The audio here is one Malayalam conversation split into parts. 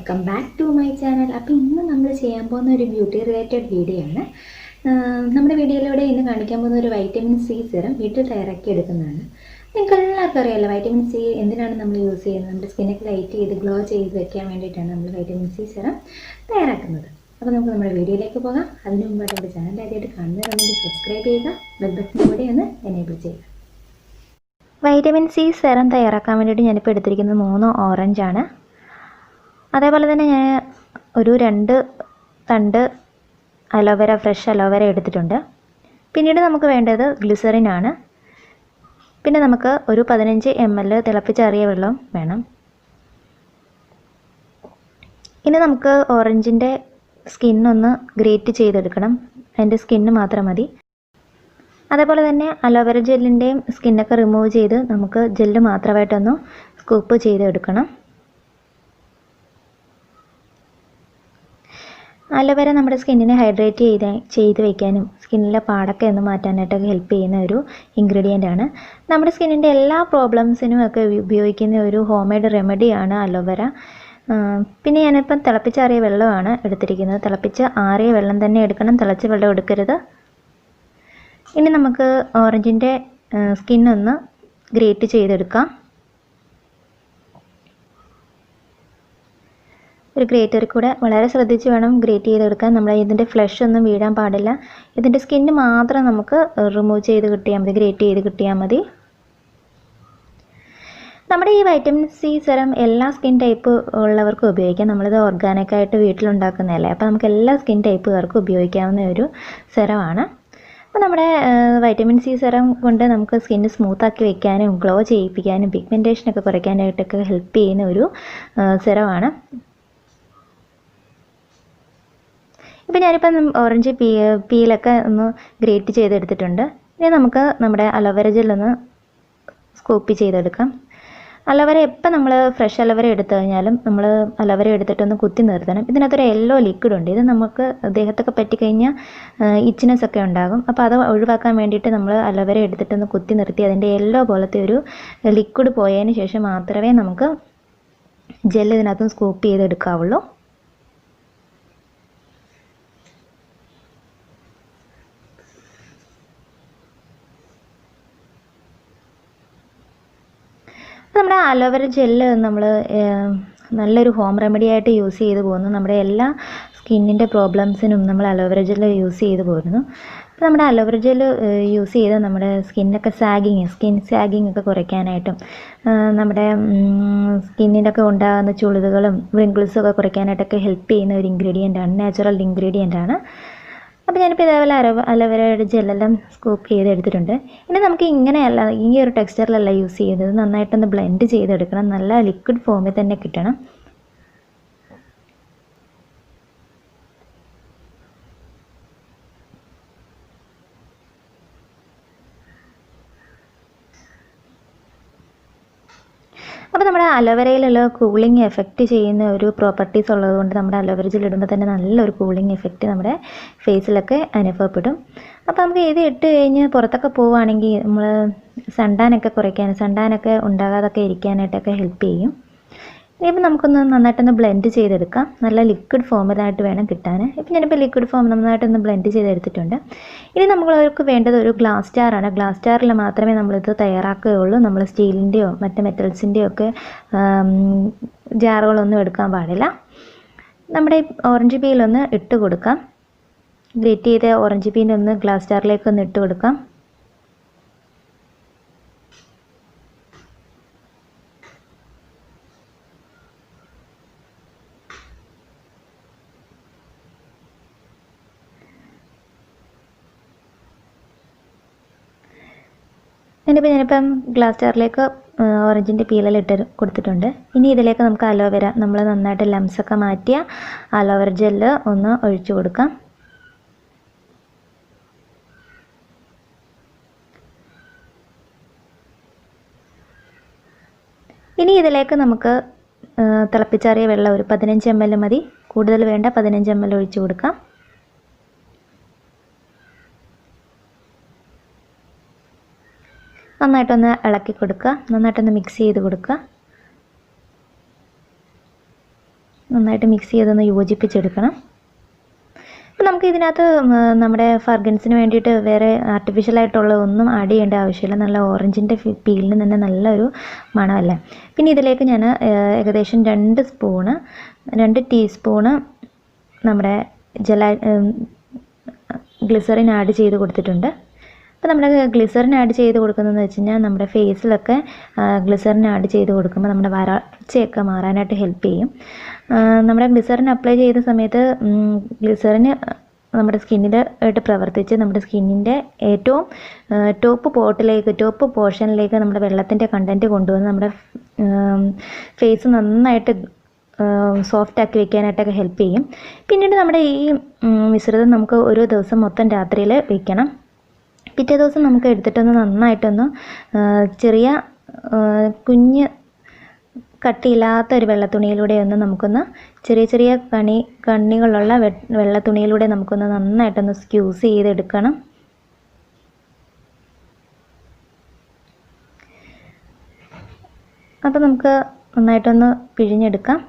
Welcome back to my channel. അപ്പോൾ ഇന്ന് നമ്മൾ ചെയ്യാൻ പോകുന്ന ഒരു ബ്യൂട്ടി റിലേറ്റഡ് വീഡിയോ ആണ്. നമ്മുടെ വീഡിയോയിലൂടെ ഇന്ന് കാണിക്കാൻ പോകുന്ന ഒരു വൈറ്റമിൻ സി സിറം വീട്ടിൽ തയ്യാറാക്കി എടുക്കുന്നതാണ്. നിങ്ങൾക്ക് എല്ലാവർക്കും അറിയാമല്ലോ വൈറ്റമിൻ സി എന്തിനാണ് നമ്മൾ യൂസ് ചെയ്യുന്നത്. നമ്മുടെ സ്കിന്നൊക്കെ ലൈറ്റ് ചെയ്ത് ഗ്ലോ ചെയ്ത് വെക്കാൻ വേണ്ടിയിട്ടാണ് നമ്മൾ വൈറ്റമിൻ സി സിറം തയ്യാറാക്കുന്നത്. അപ്പോൾ നമുക്ക് നമ്മുടെ വീഡിയോയിലേക്ക് പോകാം. അതിന് മുമ്പായിട്ട് നമ്മുടെ ചാനൽ ആദ്യമായിട്ട് കാണുന്നവരുണ്ടെങ്കിൽ സബ്സ്ക്രൈബ് ചെയ്യുക, ബെൽ ബട്ടൺ കൂടി ഒന്ന് എനേബിൾ ചെയ്യുക. വൈറ്റമിൻ സി സിറം തയ്യാറാക്കാൻ വേണ്ടിയിട്ട് ഞാനിപ്പോൾ എടുത്തിരിക്കുന്നത് 3 ഓറഞ്ചാണ്. അതേപോലെ തന്നെ ഞാൻ ഒരു 2 തണ്ട് അലോവേര, ഫ്രഷ് അലോവേര എടുത്തിട്ടുണ്ട്. പിന്നീട് നമുക്ക് വേണ്ടത് ഗ്ലിസറിനാണ്. പിന്നെ നമുക്ക് ഒരു 15 ml തിളപ്പിച്ചാറിയ വെള്ളം വേണം. ഇനി നമുക്ക് ഓറഞ്ചിൻ്റെ സ്കിന്നൊന്ന് ഗ്രേറ്റ് ചെയ്തെടുക്കണം. അതിൻ്റെ സ്കിന്ന് മാത്രം മതി. അതേപോലെ തന്നെ അലോവേര ജെല്ലിൻ്റെയും സ്കിന്നൊക്കെ റിമൂവ് ചെയ്ത് നമുക്ക് ജെല്ല് മാത്രമായിട്ടൊന്ന് സ്കൂപ്പ് ചെയ്തെടുക്കണം. അലോവേര നമ്മുടെ സ്കിന്നിനെ ഹൈഡ്രേറ്റ് ചെയ്ത് വയ്ക്കാനും സ്കിന്നിലെ പാടൊക്കെ ഒന്ന് മാറ്റാനായിട്ടൊക്കെ ഹെൽപ്പ് ചെയ്യുന്ന ഒരു ഇൻഗ്രീഡിയൻ്റ് ആണ്. നമ്മുടെ സ്കിന്നിൻ്റെ എല്ലാ പ്രോബ്ലംസിനും ഒക്കെ ഉപയോഗിക്കുന്ന ഒരു ഹോം മെയ്ഡ് റെമഡിയാണ് അലോവേര. പിന്നെ ഞാനിപ്പം തിളപ്പിച്ചാറിയ വെള്ളമാണ് എടുത്തിരിക്കുന്നത്. തിളപ്പിച്ച് ആറിയ വെള്ളം തന്നെ എടുക്കണം, തിളച്ച വെള്ളം എടുക്കരുത്. ഇനി നമുക്ക് ഓറഞ്ചിൻ്റെ സ്കിന്നൊന്ന് ഗ്രേറ്റ് ചെയ്തെടുക്കാം. ഒരു ഗ്രേറ്ററിൽ കൂടെ വളരെ ശ്രദ്ധിച്ച് വേണം ഗ്രേറ്റ് ചെയ്തെടുക്കാൻ. നമ്മൾ ഇതിൻ്റെ ഫ്ലഷ് ഒന്നും വീഴാൻ പാടില്ല. ഇതിൻ്റെ സ്കിന്ന് മാത്രം നമുക്ക് റിമൂവ് ചെയ്ത് കിട്ടിയാൽ മതി, ഗ്രേറ്റ് ചെയ്ത് കിട്ടിയാൽ മതി. നമ്മുടെ ഈ വൈറ്റമിൻ സി സിറം എല്ലാ സ്കിൻ ടൈപ്പ് ഉള്ളവർക്കും ഉപയോഗിക്കാം. നമ്മളിത് ഓർഗാനിക്കായിട്ട് വീട്ടിലുണ്ടാക്കുന്നതല്ലേ, അപ്പോൾ നമുക്ക് എല്ലാ സ്കിൻ ടൈപ്പുകാർക്കും ഉപയോഗിക്കാവുന്ന ഒരു സിറമാണ്. അപ്പോൾ നമ്മുടെ വൈറ്റമിൻ സി സിറം കൊണ്ട് നമുക്ക് സ്കിന്ന് സ്മൂത്താക്കി വയ്ക്കാനും ഗ്ലോ ചെയ്യിപ്പിക്കാനും പിഗ്മെൻറ്റേഷനൊക്കെ കുറയ്ക്കാനായിട്ടൊക്കെ ഹെൽപ്പ് ചെയ്യുന്ന ഒരു സിറമാണ്. ഇപ്പോൾ ഞാനിപ്പം ഓറഞ്ച് പീലൊക്കെ ഒന്ന് ഗ്രേറ്റ് ചെയ്തെടുത്തിട്ടുണ്ട്. ഇനി നമുക്ക് നമ്മുടെ അലോവേര ജെല്ലൊന്ന് സ്കൂപ്പ് ചെയ്തെടുക്കാം. അലോവേര എപ്പോൾ നമ്മൾ ഫ്രഷ് അലോവേര എടുത്തു കഴിഞ്ഞാലും നമ്മൾ അലോവേര എടുത്തിട്ടൊന്ന് കുത്തി നിർത്തണം. ഇതിനകത്തൊരു യെല്ലോ ലിക്വിഡ് ഉണ്ട്. ഇത് നമുക്ക് ദേഹത്തൊക്കെ പറ്റിക്കഴിഞ്ഞാൽ ഇച്ചിനെസ് ഒക്കെ ഉണ്ടാകും. അപ്പോൾ അത് ഒഴിവാക്കാൻ വേണ്ടിയിട്ട് നമ്മൾ അലോവേര എടുത്തിട്ടൊന്ന് കുത്തി നിർത്തി അതിൻ്റെ യെല്ലോ പോലത്തെ ഒരു ലിക്വിഡ് പോയതിന് ശേഷം മാത്രമേ നമുക്ക് ജെല്ല് ഇതിനകത്തും സ്കൂപ്പ് ചെയ്തെടുക്കാവുള്ളൂ. നമ്മുടെ അലോവേര ജെല്ല് നമ്മൾ നല്ലൊരു ഹോം റെമഡി ആയിട്ട് യൂസ് ചെയ്ത് പോകുന്നു. നമ്മുടെ എല്ലാ സ്കിന്നിൻ്റെ പ്രോബ്ലംസിനും നമ്മൾ അലോവേര ജെല്ല് യൂസ് ചെയ്ത് പോരുന്നു. അപ്പോൾ നമ്മുടെ അലോവേര ജെല്ല് യൂസ് ചെയ്ത് നമ്മുടെ സ്കിന്നൊക്കെ സ്കിൻ സാഗിങ് ഒക്കെ കുറയ്ക്കാനായിട്ടും നമ്മുടെ സ്കിന്നിൻ്റെ ഒക്കെ ഉണ്ടാകുന്ന ചുളിവുകളും റിങ്കിൾസും ഒക്കെ കുറയ്ക്കാനായിട്ടൊക്കെ ഹെൽപ്പ് ചെയ്യുന്ന ഒരു ഇൻഗ്രീഡിയൻ്റാണ്, നാച്ചുറൽ ഇൻഗ്രീഡിയൻ്റാണ്. അപ്പോൾ ഞാനിപ്പോൾ ഇതേപോലെ അലോവേരയുടെ ജെല്ലെല്ലാം സ്കൂപ്പ് ചെയ്തെടുത്തിട്ടുണ്ട്. ഇനി നമുക്ക് ഇങ്ങനെയല്ല, ഈ ഒരു ടെക്സ്ചറിലല്ല യൂസ് ചെയ്യുന്നത്. നന്നായിട്ടൊന്ന് ബ്ലെൻഡ് ചെയ്തെടുക്കണം. നല്ല ലിക്വിഡ് ഫോമിൽ തന്നെ കിട്ടണം. അപ്പോൾ നമ്മുടെ അലോവേരയിലുള്ള കൂളിംഗ് എഫക്റ്റ് ചെയ്യുന്ന ഒരു പ്രോപ്പർട്ടീസ് ഉള്ളതുകൊണ്ട് നമ്മുടെ അലോവേര ജെൽ ഇടുമ്പോൾ തന്നെ നല്ലൊരു കൂളിംഗ് എഫക്റ്റ് നമ്മുടെ ഫേസിലൊക്കെ അനുഭവപ്പെടും. അപ്പോൾ നമുക്ക് ഇത് ഇട്ട് കഴിഞ്ഞ് പുറത്തൊക്കെ പോവുകയാണെങ്കിൽ നമ്മൾ സൺടാനൊക്കെ ഉണ്ടാകാതൊക്കെ ഇരിക്കാനായിട്ടൊക്കെ ഹെൽപ്പ് ചെയ്യും. ഇനിയിപ്പോൾ നമുക്കൊന്ന് നന്നായിട്ടൊന്ന് ബ്ലെൻഡ് ചെയ്തെടുക്കാം. നല്ല ലിക്വിഡ് ഫോമിലായിട്ട് വേണം കിട്ടാൻ. ഇപ്പം ഞാനിപ്പോൾ ലിക്വിഡ് ഫോം നന്നായിട്ടൊന്ന് ബ്ലെൻഡ് ചെയ്തെടുത്തിട്ടുണ്ട്. ഇനി നമ്മൾക്ക് വേണ്ടത് ഒരു ഗ്ലാസ് ജാറാണ്. ഗ്ലാസ് ജാറിൽ മാത്രമേ നമ്മളിത് തയ്യാറാക്കുകയുള്ളൂ. നമ്മൾ സ്റ്റീലിൻ്റെയോ മറ്റ് മെറ്റൽസിൻ്റെയോ ഒക്കെ ജാറുകളൊന്നും എടുക്കാൻ പാടില്ല. നമ്മുടെ ഓറഞ്ച് പീലൊന്ന് ഇട്ട് കൊടുക്കാം. ഗ്രേറ്റ് ചെയ്ത ഓറഞ്ച് പീലൊന്ന് ഗ്ലാസ് ജാറിലേക്കൊന്ന് ഇട്ട് കൊടുക്കാം. ഞാനിപ്പം ഗ്ലാസ് ജാറിലേക്ക് ഓറഞ്ചിൻ്റെ പീലെല്ലാം ഇട്ട് കൊടുത്തിട്ടുണ്ട്. ഇനി ഇതിലേക്ക് നമുക്ക് അലോവേര, നമ്മൾ നന്നായിട്ട് ലംസൊക്കെ മാറ്റിയ അലോവേര ജെല്ല് ഒന്ന് ഒഴിച്ചു കൊടുക്കാം. ഇനി ഇതിലേക്ക് നമുക്ക് തിളപ്പിച്ചാറിയ വെള്ളം ഒരു 15 ml മതി, കൂടുതൽ വേണ്ട, 15 ml ഒഴിച്ചു കൊടുക്കാം. നന്നായിട്ടൊന്ന് ഇളക്കി കൊടുക്കുക, നന്നായിട്ടൊന്ന് മിക്സ് ചെയ്ത് കൊടുക്കുക. നന്നായിട്ട് മിക്സ് ചെയ്തൊന്ന് യോജിപ്പിച്ചെടുക്കണം. അപ്പോൾ നമുക്ക് ഇതിനകത്ത് നമ്മുടെ ഫ്രാഗ്രൻസിന് വേണ്ടിയിട്ട് വേറെ ആർട്ടിഫിഷ്യലായിട്ടുള്ള ഒന്നും ആഡ് ചെയ്യേണ്ട ആവശ്യമില്ല. നല്ല ഓറഞ്ചിൻ്റെ പീലിന് തന്നെ നല്ലൊരു മണമല്ലേ. പിന്നെ ഇതിലേക്ക് ഞാൻ ഏകദേശം 2 ടീസ്പൂണ് നമ്മുടെ ഗ്ലിസറിൻ ആഡ് ചെയ്ത് കൊടുത്തിട്ടുണ്ട്. അപ്പോൾ നമ്മുടെ ഗ്ലിസറിൻ ആഡ് ചെയ്ത് കൊടുക്കുന്നതെന്ന് വെച്ച് കഴിഞ്ഞാൽ നമ്മുടെ ഫേസിലൊക്കെ ഗ്ലിസറിൻ ആഡ് ചെയ്ത് കൊടുക്കുമ്പോൾ നമ്മുടെ വരൾച്ചയൊക്കെ മാറാനായിട്ട് ഹെൽപ്പ് ചെയ്യും. നമ്മുടെ ഗ്ലിസറിൻ അപ്ലൈ ചെയ്ത സമയത്ത് ഗ്ലിസറിന് നമ്മുടെ സ്കിന്നിലായിട്ട് പ്രവർത്തിച്ച് നമ്മുടെ സ്കിന്നിൻ്റെ ഏറ്റവും ടോപ്പ് പോർഷനിലേക്ക് നമ്മുടെ വെള്ളത്തിൻ്റെ കണ്ടൻറ്റ് കൊണ്ടുവന്ന് നമ്മുടെ ഫേസ് നന്നായിട്ട് സോഫ്റ്റ് ആക്കി വെക്കാനായിട്ടൊക്കെ ഹെൽപ്പ് ചെയ്യും. പിന്നീട് നമ്മുടെ ഈ മിശ്രിതം നമുക്ക് ഒരു ദിവസം മൊത്തം രാത്രിയിൽ വെക്കണം. പിറ്റേ ദിവസം നമുക്ക് എടുത്തിട്ടൊന്ന് നന്നായിട്ടൊന്ന് ചെറിയ കുഞ്ഞ് കട്ടിയില്ലാത്ത ഒരു വെള്ളത്തുണിയിലൂടെ ഒന്ന് നമുക്കൊന്ന് ചെറിയ കണ്ണികളുള്ള വെള്ളത്തുണിയിലൂടെ നമുക്കൊന്ന് നന്നായിട്ടൊന്ന് സ്ക്യൂസ് ചെയ്തെടുക്കണം. അപ്പോൾ നമുക്ക് നന്നായിട്ടൊന്ന് പിഴിഞ്ഞെടുക്കാം.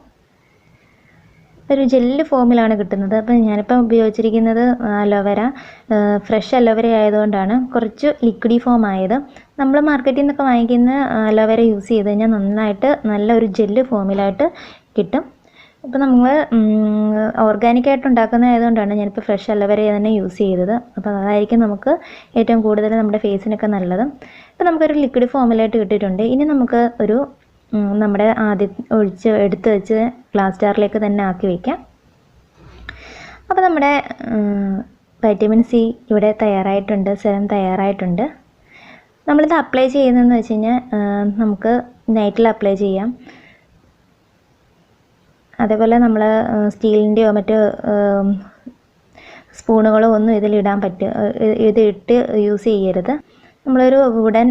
ഒരു ജെല്ല് ഫോമിലാണ് കിട്ടുന്നത്. അപ്പോൾ ഞാനിപ്പോൾ ഉപയോഗിച്ചിരിക്കുന്നത് അലോവേര, ഫ്രഷ് അലോവേര ആയതുകൊണ്ടാണ് കുറച്ച് ലിക്വിഡി ഫോം ആയത്. നമ്മൾ മാർക്കറ്റിൽ നിന്നൊക്കെ വാങ്ങിക്കുന്ന അലോവേര യൂസ് ചെയ്ത് കഴിഞ്ഞാൽ നല്ലൊരു ജെല്ല് ഫോമിലായിട്ട് കിട്ടും. അപ്പോൾ നമ്മൾ ഓർഗാനിക്കായിട്ട് ഉണ്ടാക്കുന്നതായതുകൊണ്ടാണ് ഞാനിപ്പോൾ ഫ്രഷ് അലോവേര തന്നെ യൂസ് ചെയ്തത്. അപ്പോൾ അതായിരിക്കും നമുക്ക് ഏറ്റവും കൂടുതൽ നമ്മുടെ ഫേസിനൊക്കെ നല്ലത്. അപ്പോൾ നമുക്കൊരു ലിക്വിഡ് ഫോമിലായിട്ട് കിട്ടിയിട്ടുണ്ട്. ഇനി നമുക്ക് നമ്മുടെ ആദ്യം എടുത്ത് വെച്ച് ഗ്ലാസ് ജാറിലേക്ക് തന്നെ ആക്കി വയ്ക്കാം. അപ്പോൾ നമ്മുടെ വൈറ്റമിൻ സി ഇവിടെ തയ്യാറായിട്ടുണ്ട്, സെറം തയ്യാറായിട്ടുണ്ട്. നമ്മളിത് അപ്ലൈ ചെയ്യുന്നതെന്ന് വെച്ച് കഴിഞ്ഞാൽ നമുക്ക് നൈറ്റിൽ അപ്ലൈ ചെയ്യാം. അതേപോലെ നമ്മൾ സ്റ്റീലിൻ്റെയോ മറ്റ് സ്പൂണുകളോ ഒന്നും ഇതിട്ട് യൂസ് ചെയ്യരുത്. നമ്മളൊരു വുഡൻ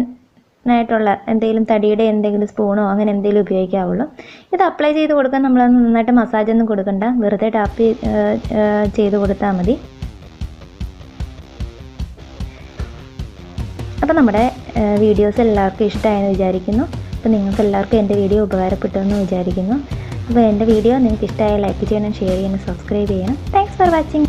ആയിട്ടുള്ള എന്തെങ്കിലും തടിയുടെ എന്തെങ്കിലും സ്പൂണോ അങ്ങനെ എന്തെങ്കിലും ഉപയോഗിക്കാവുള്ളൂ. ഇത് അപ്ലൈ ചെയ്ത് കൊടുക്കാൻ നമ്മൾ നന്നായിട്ട് മസാജൊന്നും കൊടുക്കണ്ട, വെറുതെ ടാപ്പ് ചെയ്ത് കൊടുത്താൽ മതി. അപ്പോൾ നമ്മുടെ വീഡിയോസ് എല്ലാവർക്കും ഇഷ്ടമായെന്ന് വിചാരിക്കുന്നു. അപ്പോൾ നിങ്ങൾക്ക് എല്ലാവർക്കും എൻ്റെ വീഡിയോ ഉപകാരപ്പെട്ടെന്ന് വിചാരിക്കുന്നു. അപ്പോൾ എൻ്റെ വീഡിയോ നിങ്ങൾക്ക് ഇഷ്ടമായ ലൈക്ക് ചെയ്യണം, ഷെയർ ചെയ്യണം, സബ്സ്ക്രൈബ് ചെയ്യണം. Thanks for watching.